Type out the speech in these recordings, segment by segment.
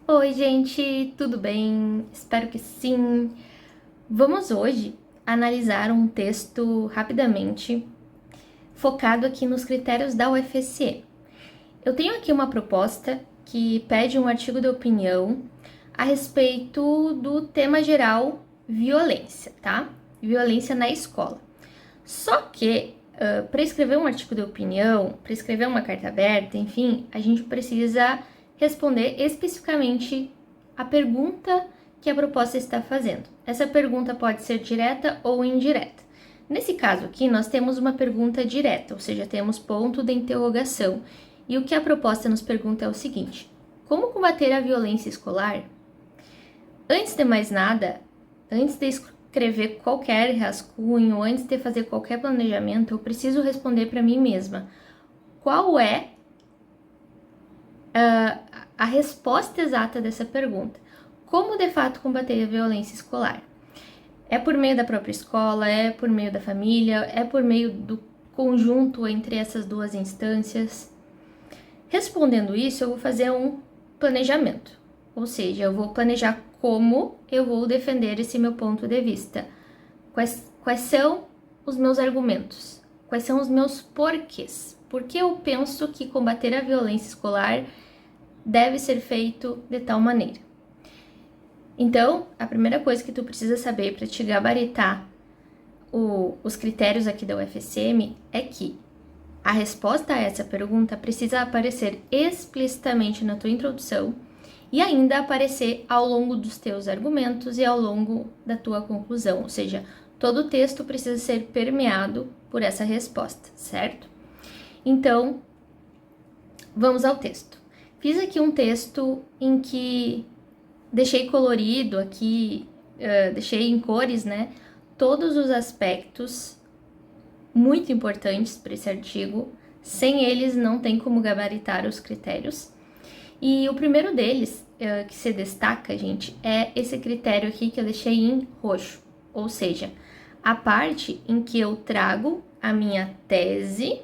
Oi, gente, tudo bem? Espero que sim. Vamos hoje analisar um texto rapidamente, focado aqui nos critérios da UFSM. Eu tenho aqui uma proposta que pede um artigo de opinião a respeito do tema geral violência, tá? Violência na escola. Só que, para escrever um artigo de opinião, para escrever uma carta aberta, enfim, a gente precisa responder especificamente a pergunta que a proposta está fazendo. Essa pergunta pode ser direta ou indireta. Nesse caso aqui, nós temos uma pergunta direta, ou seja, temos ponto de interrogação. E o que a proposta nos pergunta é o seguinte: como combater a violência escolar? Antes de mais nada, antes de escrever qualquer rascunho, antes de fazer qualquer planejamento, eu preciso responder para mim mesma qual é a resposta exata dessa pergunta. Como de fato combater a violência escolar? É por meio da própria escola, é por meio da família, é por meio do conjunto entre essas duas instâncias? Respondendo isso, eu vou fazer um planejamento, ou seja, eu vou planejar como eu vou defender esse meu ponto de vista. Quais são os meus argumentos? Quais são os meus porquês? Por que eu penso que combater a violência escolar deve ser feito de tal maneira? Então, a primeira coisa que tu precisa saber para te gabaritar os critérios aqui da UFSM é que a resposta a essa pergunta precisa aparecer explicitamente na tua introdução e ainda aparecer ao longo dos teus argumentos e ao longo da tua conclusão, ou seja, todo o texto precisa ser permeado por essa resposta, certo? Então, vamos ao texto. Fiz aqui um texto em que deixei colorido aqui, deixei em cores, né, todos os aspectos muito importantes para esse artigo. Sem eles não tem como gabaritar os critérios. E o primeiro deles, que se destaca, gente, é esse critério aqui que eu deixei em roxo. Ou seja, a parte em que eu trago a minha tese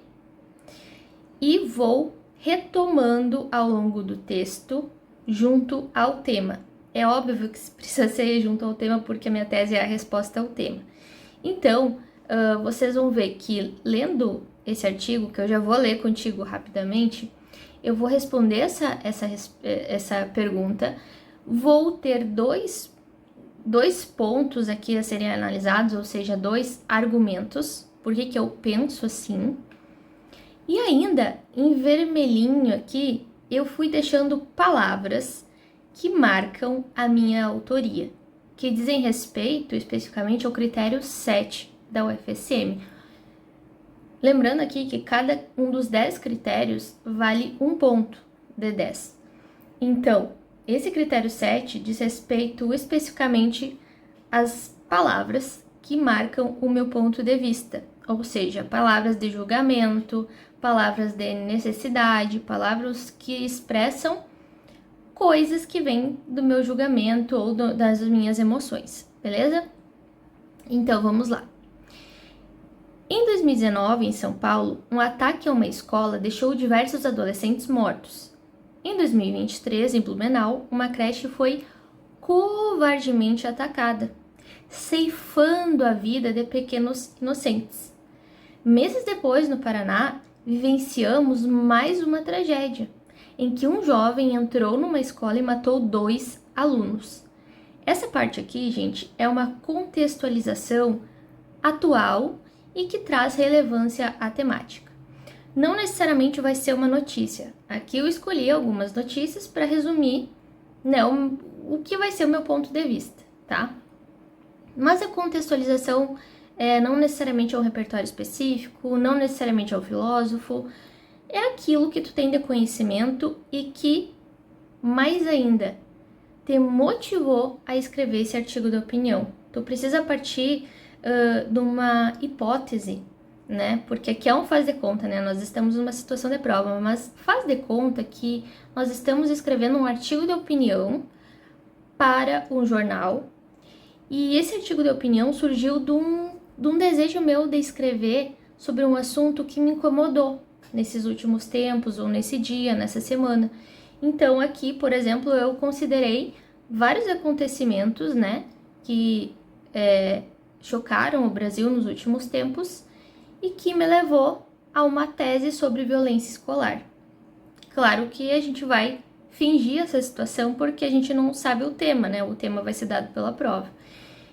e vou retomando ao longo do texto junto ao tema. É óbvio que precisa ser junto ao tema porque a minha tese é a resposta ao tema. Então, vocês vão ver que lendo esse artigo, que eu já vou ler contigo rapidamente, eu vou responder essa pergunta, vou ter dois pontos aqui a serem analisados, ou seja, dois argumentos, por que eu penso assim. E ainda, em vermelhinho aqui, eu fui deixando palavras que marcam a minha autoria, que dizem respeito especificamente ao critério 7 da UFSM. Lembrando aqui que cada um dos 10 critérios vale um ponto de 10. Então, esse critério 7 diz respeito especificamente às palavras que marcam o meu ponto de vista, ou seja, palavras de julgamento, palavras de necessidade, palavras que expressam coisas que vêm do meu julgamento ou das minhas emoções, beleza? Então, vamos lá. Em 2019, em São Paulo, um ataque a uma escola deixou diversos adolescentes mortos. Em 2023, em Blumenau, uma creche foi covardemente atacada, ceifando a vida de pequenos inocentes. Meses depois, no Paraná, vivenciamos mais uma tragédia, em que um jovem entrou numa escola e matou 2 alunos. Essa parte aqui, gente, é uma contextualização atual e que traz relevância à temática. Não necessariamente vai ser uma notícia. Aqui eu escolhi algumas notícias para resumir, né, o que vai ser o meu ponto de vista, tá? Mas a contextualização não necessariamente é um repertório específico, não necessariamente é um filósofo, é aquilo que tu tem de conhecimento e que, mais ainda, te motivou a escrever esse artigo de opinião. Tu precisa partir de uma hipótese, né? Porque aqui é um faz de conta, né? Nós estamos numa situação de prova, mas faz de conta que nós estamos escrevendo um artigo de opinião para um jornal, e esse artigo de opinião surgiu de um desejo meu de escrever sobre um assunto que me incomodou nesses últimos tempos, ou nesse dia, nessa semana. Então, aqui, por exemplo, eu considerei vários acontecimentos, né, que chocaram o Brasil nos últimos tempos e que me levou a uma tese sobre violência escolar. Claro que a gente vai fingir essa situação porque a gente não sabe o tema, né? O tema vai ser dado pela prova.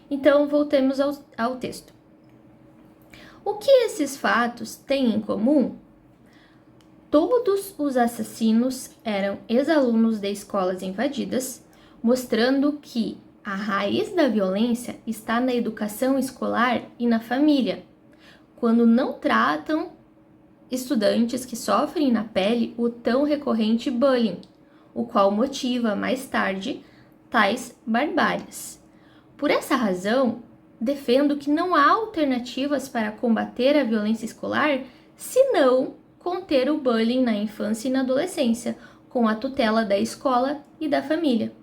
Então, voltemos ao texto. O que esses fatos têm em comum? Todos os assassinos eram ex-alunos de escolas invadidas, mostrando que a raiz da violência está na educação escolar e na família, quando não tratam estudantes que sofrem na pele o tão recorrente bullying, o qual motiva mais tarde tais barbáries. Por essa razão, defendo que não há alternativas para combater a violência escolar senão conter o bullying na infância e na adolescência, com a tutela da escola e da família.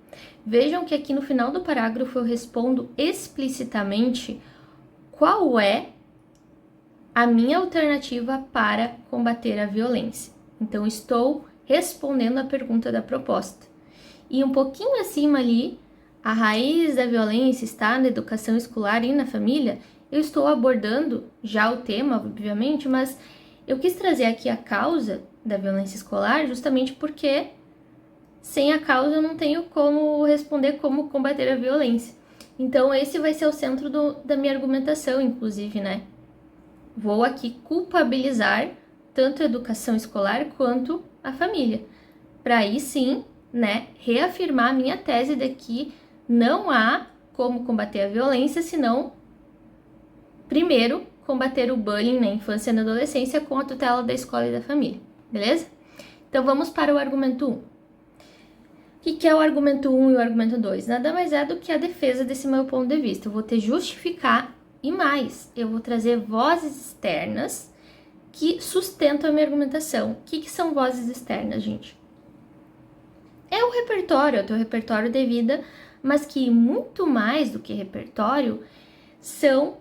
Vejam que aqui no final do parágrafo eu respondo explicitamente qual é a minha alternativa para combater a violência. Então, estou respondendo a pergunta da proposta. E um pouquinho acima ali, a raiz da violência está na educação escolar e na família. Eu estou abordando já o tema, obviamente, mas eu quis trazer aqui a causa da violência escolar justamente porque sem a causa eu não tenho como responder como combater a violência. Então, esse vai ser o centro da minha argumentação, inclusive, né? Vou aqui culpabilizar tanto a educação escolar quanto a família, para aí sim, né, reafirmar a minha tese de que não há como combater a violência, senão, primeiro, combater o bullying na infância e na adolescência com a tutela da escola e da família, beleza? Então vamos para o argumento 1. O que é o argumento 1 e o argumento 2? Nada mais é do que a defesa desse meu ponto de vista. Eu vou te justificar e mais, eu vou trazer vozes externas que sustentam a minha argumentação. O que são vozes externas, gente? É o repertório, é o teu repertório de vida, mas que muito mais do que repertório são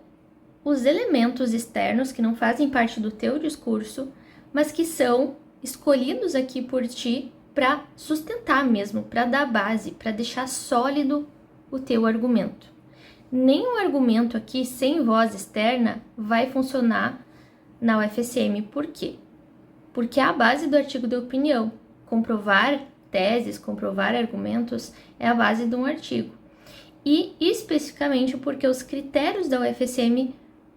os elementos externos que não fazem parte do teu discurso, mas que são escolhidos aqui por ti para sustentar mesmo, para dar base, para deixar sólido o teu argumento. Nenhum argumento aqui sem voz externa vai funcionar na UFSM. Por quê? Porque é a base do artigo de opinião. Comprovar teses, comprovar argumentos é a base de um artigo. E especificamente porque os critérios da UFSM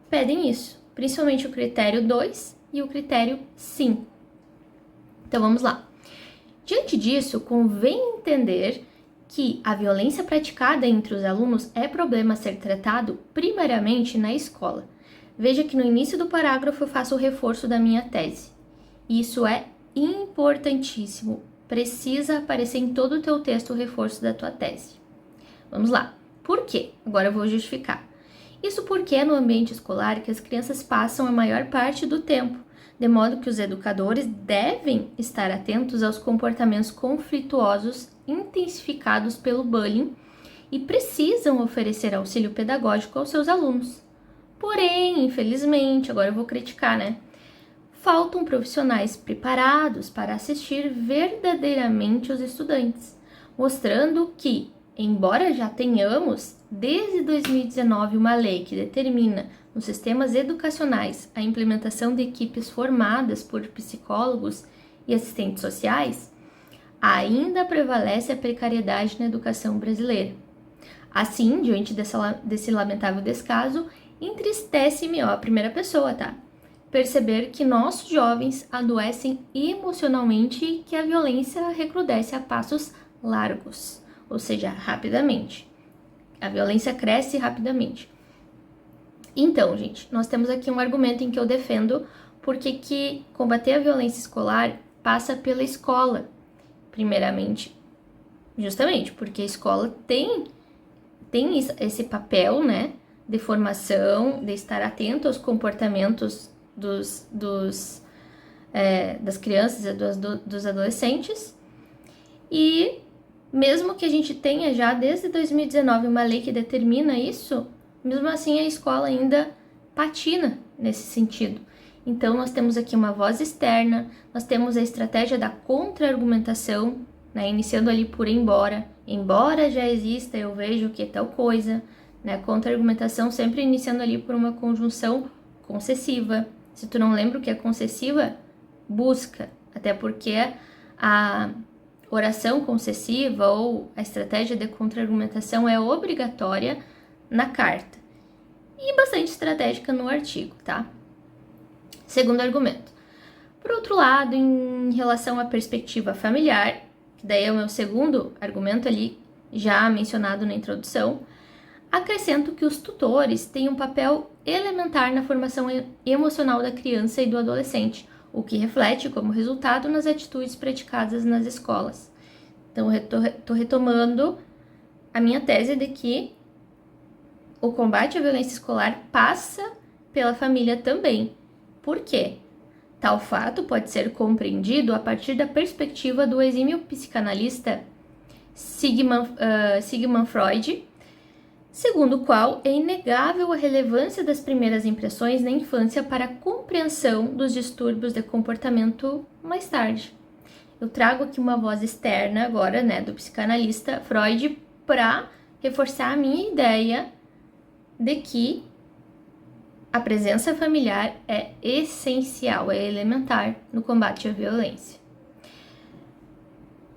pedem isso, principalmente o critério 2 e o critério 5. Então vamos lá. Diante disso, convém entender que a violência praticada entre os alunos é problema a ser tratado primariamente na escola. Veja que no início do parágrafo eu faço o reforço da minha tese. Isso é importantíssimo. Precisa aparecer em todo o teu texto o reforço da tua tese. Vamos lá. Por quê? Agora eu vou justificar. Isso porque é no ambiente escolar que as crianças passam a maior parte do tempo, de modo que os educadores devem estar atentos aos comportamentos conflituosos intensificados pelo bullying e precisam oferecer auxílio pedagógico aos seus alunos. Porém, infelizmente, agora eu vou criticar, né? Faltam profissionais preparados para assistir verdadeiramente os estudantes, mostrando que, embora já tenhamos, desde 2019, uma lei que determina nos sistemas educacionais a implementação de equipes formadas por psicólogos e assistentes sociais, ainda prevalece a precariedade na educação brasileira. Assim, diante desse lamentável descaso, entristece-me, a primeira pessoa, tá? Perceber que nossos jovens adoecem emocionalmente e que a violência recrudesce a passos largos, ou seja, rapidamente. A violência cresce rapidamente. Então, gente, nós temos aqui um argumento em que eu defendo porque que combater a violência escolar passa pela escola, primeiramente, justamente porque a escola tem esse papel, né, de formação, de estar atento aos comportamentos das crianças e dos adolescentes. E mesmo que a gente tenha já desde 2019 uma lei que determina isso, mesmo assim a escola ainda patina nesse sentido. Então nós temos aqui uma voz externa, nós temos a estratégia da contra-argumentação, né? Iniciando ali por embora. Embora já exista, eu vejo que é tal coisa, né? Contra-argumentação sempre iniciando ali por uma conjunção concessiva. Se tu não lembra o que é concessiva, busca. Até porque a oração concessiva ou a estratégia de contra-argumentação é obrigatória na carta e bastante estratégica no artigo, tá? Segundo argumento. Por outro lado, em relação à perspectiva familiar, que daí é o meu segundo argumento ali, já mencionado na introdução, acrescento que os tutores têm um papel elementar na formação emocional da criança e do adolescente, o que reflete como resultado nas atitudes praticadas nas escolas. Então, eu estou retomando a minha tese de que o combate à violência escolar passa pela família também. Por quê? Tal fato pode ser compreendido a partir da perspectiva do exímio psicanalista Sigmund Freud, segundo o qual é inegável a relevância das primeiras impressões na infância para a compreensão dos distúrbios de comportamento mais tarde. Eu trago aqui uma voz externa agora, né, do psicanalista Freud, para reforçar a minha ideia de que a presença familiar é essencial, é elementar no combate à violência.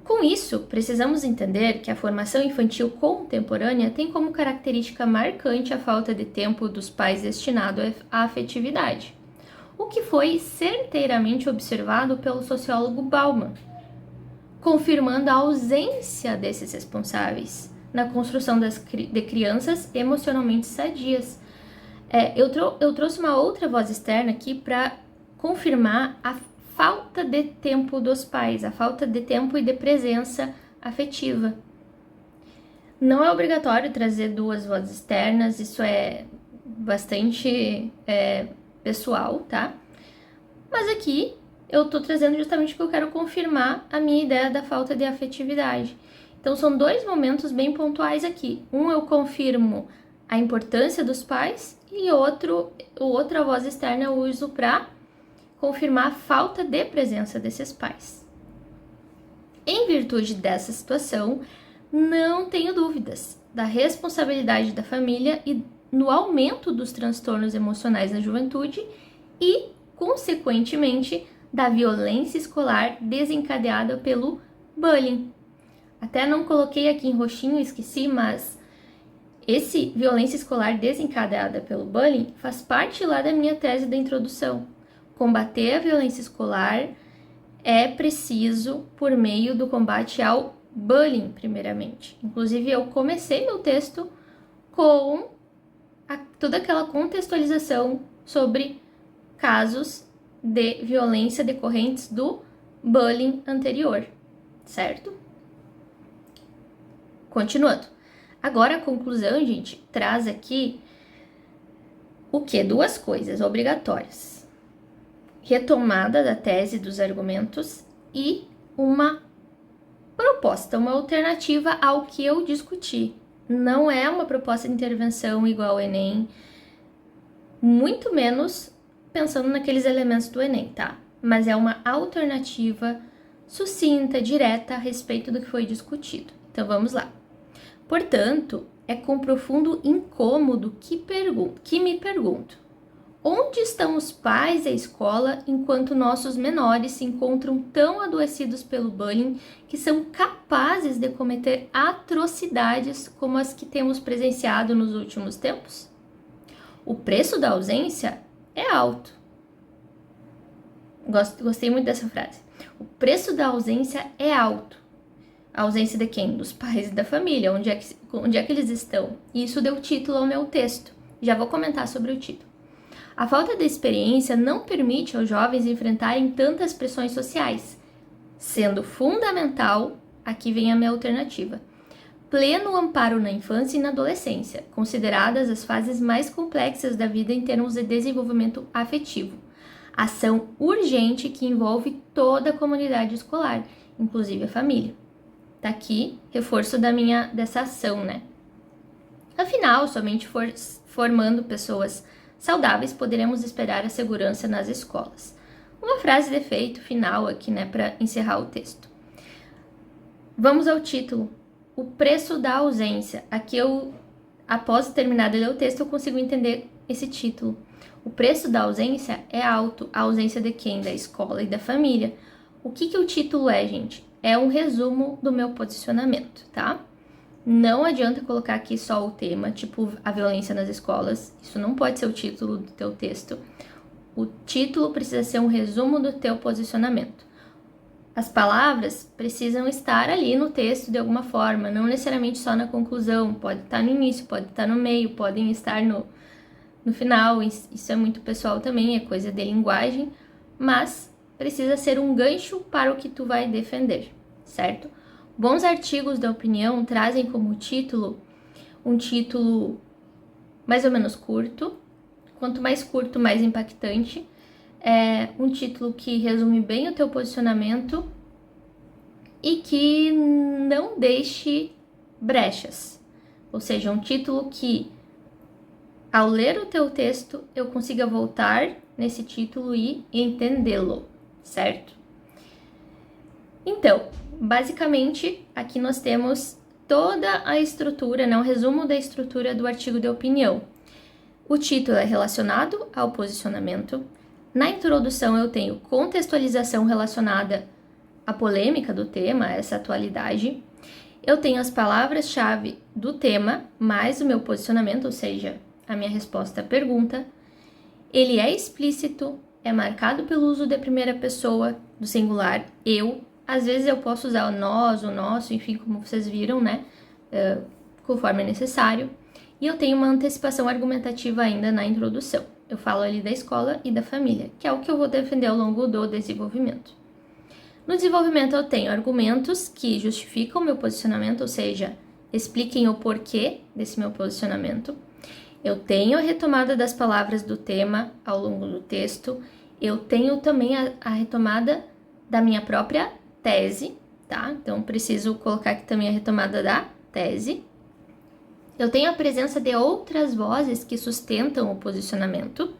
Com isso, precisamos entender que a formação infantil contemporânea tem como característica marcante a falta de tempo dos pais destinado à afetividade, o que foi certeiramente observado pelo sociólogo Bauman, confirmando a ausência desses responsáveis na construção de crianças emocionalmente sadias. Eu trouxe uma outra voz externa aqui para confirmar a falta de tempo dos pais, a falta de tempo e de presença afetiva. Não é obrigatório trazer duas vozes externas, isso é bastante pessoal, tá? Mas aqui eu tô trazendo justamente porque eu quero confirmar a minha ideia da falta de afetividade. Então são dois momentos bem pontuais aqui. Um, eu confirmo a importância dos pais, e outra voz externa eu uso para confirmar a falta de presença desses pais. Em virtude dessa situação, não tenho dúvidas da responsabilidade da família e no aumento dos transtornos emocionais na juventude e, consequentemente, da violência escolar desencadeada pelo bullying. Até não coloquei aqui em roxinho, esqueci, mas esse violência escolar desencadeada pelo bullying faz parte lá da minha tese da introdução. Combater a violência escolar é preciso por meio do combate ao bullying, primeiramente. Inclusive, eu comecei meu texto com toda aquela contextualização sobre casos de violência decorrentes do bullying anterior, certo? Continuando. Agora a conclusão, gente, traz aqui o quê? Duas coisas obrigatórias. Retomada da tese dos argumentos e uma proposta, uma alternativa ao que eu discuti. Não é uma proposta de intervenção igual ao Enem, muito menos pensando naqueles elementos do Enem, tá? Mas é uma alternativa sucinta, direta a respeito do que foi discutido. Então vamos lá. Portanto, é com profundo incômodo que me pergunto: onde estão os pais e a escola enquanto nossos menores se encontram tão adoecidos pelo bullying que são capazes de cometer atrocidades como as que temos presenciado nos últimos tempos? O preço da ausência é alto. Gostei muito dessa frase. O preço da ausência é alto. A ausência de quem? Dos pais e da família. Onde é que eles estão? E isso deu título ao meu texto. Já vou comentar sobre o título. A falta de experiência não permite aos jovens enfrentarem tantas pressões sociais, sendo fundamental, aqui vem a minha alternativa, pleno amparo na infância e na adolescência, consideradas as fases mais complexas da vida em termos de desenvolvimento afetivo. Ação urgente que envolve toda a comunidade escolar, inclusive a família. Tá aqui, reforço dessa ação, né? Afinal, somente formando pessoas saudáveis poderemos esperar a segurança nas escolas. Uma frase de efeito final aqui, né, para encerrar o texto. Vamos ao título. O preço da ausência. Aqui após terminar de ler o texto, eu consigo entender esse título. O preço da ausência é alto. A ausência de quem? Da escola e da família. O que o título é, gente? É um resumo do meu posicionamento, tá? Não adianta colocar aqui só o tema, tipo a violência nas escolas. Isso não pode ser o título do teu texto. O título precisa ser um resumo do teu posicionamento. As palavras precisam estar ali no texto de alguma forma, não necessariamente só na conclusão. Pode estar no início, pode estar no meio, podem estar no final. Isso é muito pessoal também, é coisa de linguagem, mas precisa ser um gancho para o que tu vai defender, certo? Bons artigos da opinião trazem como título um título mais ou menos curto. Quanto mais curto, mais impactante. É um título que resume bem o teu posicionamento e que não deixe brechas. Ou seja, um título que, ao ler o teu texto, eu consiga voltar nesse título e entendê-lo, certo? Então, basicamente, aqui nós temos toda a estrutura, né, um resumo da estrutura do artigo de opinião. O título é relacionado ao posicionamento. Na introdução eu tenho contextualização relacionada à polêmica do tema, essa atualidade. Eu tenho as palavras-chave do tema, mais o meu posicionamento, ou seja, a minha resposta à pergunta. Ele é explícito, é marcado pelo uso da primeira pessoa, do singular, eu. Às vezes eu posso usar o nós, o nosso, enfim, como vocês viram, né? Conforme é necessário. E eu tenho uma antecipação argumentativa ainda na introdução. Eu falo ali da escola e da família, que é o que eu vou defender ao longo do desenvolvimento. No desenvolvimento eu tenho argumentos que justificam o meu posicionamento, ou seja, expliquem o porquê desse meu posicionamento. Eu tenho a retomada das palavras do tema ao longo do texto. Eu tenho também a retomada da minha própria tese, tá? Então, preciso colocar aqui também a retomada da tese. Eu tenho a presença de outras vozes que sustentam o posicionamento,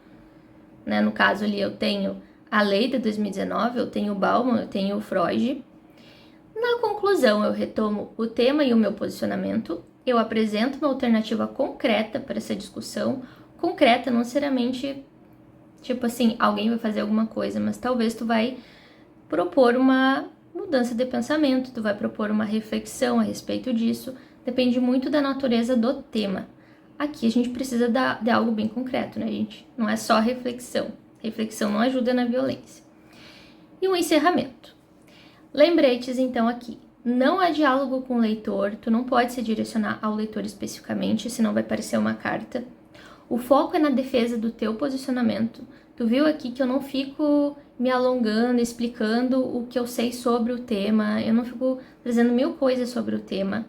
né? No caso ali eu tenho a lei de 2019, eu tenho o Bauman, eu tenho o Freud. Na conclusão eu retomo o tema e o meu posicionamento, eu apresento uma alternativa concreta para essa discussão, concreta não necessariamente, tipo assim, alguém vai fazer alguma coisa, mas talvez tu vai propor uma mudança de pensamento, tu vai propor uma reflexão a respeito disso. Depende muito da natureza do tema. Aqui a gente precisa de algo bem concreto, né, gente? Não é só reflexão. Reflexão não ajuda na violência. E um encerramento. Lembretes, então, aqui. Não há diálogo com o leitor. Tu não pode se direcionar ao leitor especificamente, senão vai parecer uma carta. O foco é na defesa do teu posicionamento. Tu viu aqui que eu não fico me alongando, explicando o que eu sei sobre o tema. Eu não fico trazendo 1000 coisas sobre o tema.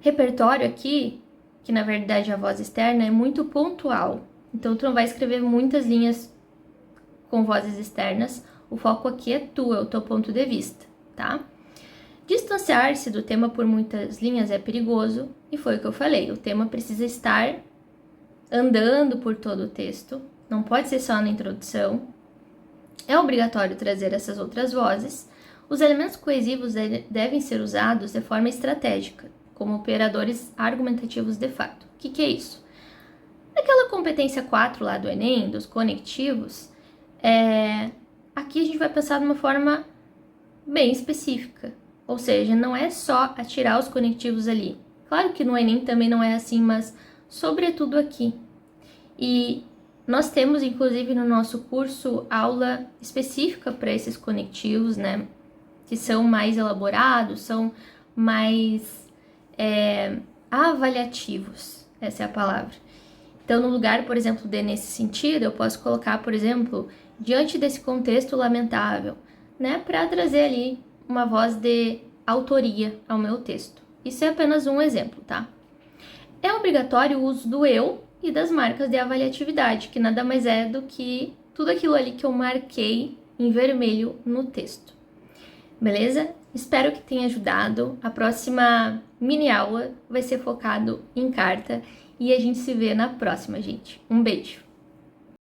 Repertório aqui, que na verdade é a voz externa, é muito pontual. Então, tu não vai escrever muitas linhas com vozes externas. O foco aqui é tu, é o teu ponto de vista, tá? Distanciar-se do tema por muitas linhas é perigoso. E foi o que eu falei, o tema precisa estar andando por todo o texto. Não pode ser só na introdução. É obrigatório trazer essas outras vozes. Os elementos coesivos devem ser usados de forma estratégica, como operadores argumentativos de fato. O que é isso? Naquela competência 4 lá do Enem, dos conectivos, aqui a gente vai pensar de uma forma bem específica. Ou seja, não é só atirar os conectivos ali. Claro que no Enem também não é assim, mas sobretudo aqui. E nós temos, inclusive, no nosso curso, aula específica para esses conectivos, né? Que são mais elaborados, são mais avaliativos, essa é a palavra. Então, no lugar, por exemplo, de nesse sentido, eu posso colocar, por exemplo, diante desse contexto lamentável, né, para trazer ali uma voz de autoria ao meu texto. Isso é apenas um exemplo, tá? É obrigatório o uso do eu e das marcas de avaliatividade, que nada mais é do que tudo aquilo ali que eu marquei em vermelho no texto. Beleza? Espero que tenha ajudado. A próxima mini aula vai ser focado em carta e a gente se vê na próxima, gente. Um beijo!